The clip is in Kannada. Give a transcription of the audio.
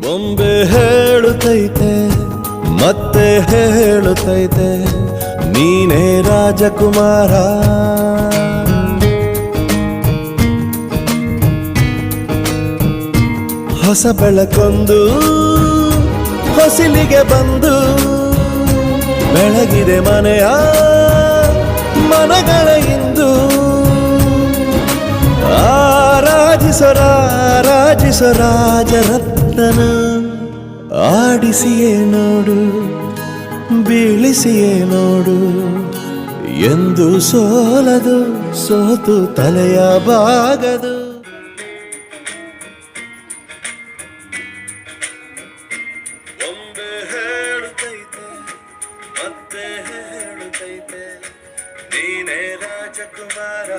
ಬೊಂಬೆ ಹೇಳುತ್ತೈತೆ ಮತ್ತೆ ಹೇಳುತ್ತೈತೆ ನೀನೇ ರಾಜಕುಮಾರ. ಹೊಸ ಬೆಳಕೊಂದು ಹೊಸಿಲಿಗೆ ಬಂದು ಬೆಳಗಿದೆ ಮನೆಯ ಮನಗಳ ಇಂದು. ಆರಾಜಿಸೋ ರಾಜರತ್ನನ ಆಡಿಸಿಯೇ ನೋಡು ಬೀಳಿಸಿಯೇ ನೋಡು ಎಂದು ಸೋಲದು ಸೋತು ತಲೆಯ ಬಾಗದು. ಒಮ್ಮೆ ಹೇಳುತ್ತೈತೆ ಮತ್ತೆ ಹೇಳುತ್ತೈತೆ ನೀನೇ ರಾಜಕುಮಾರ.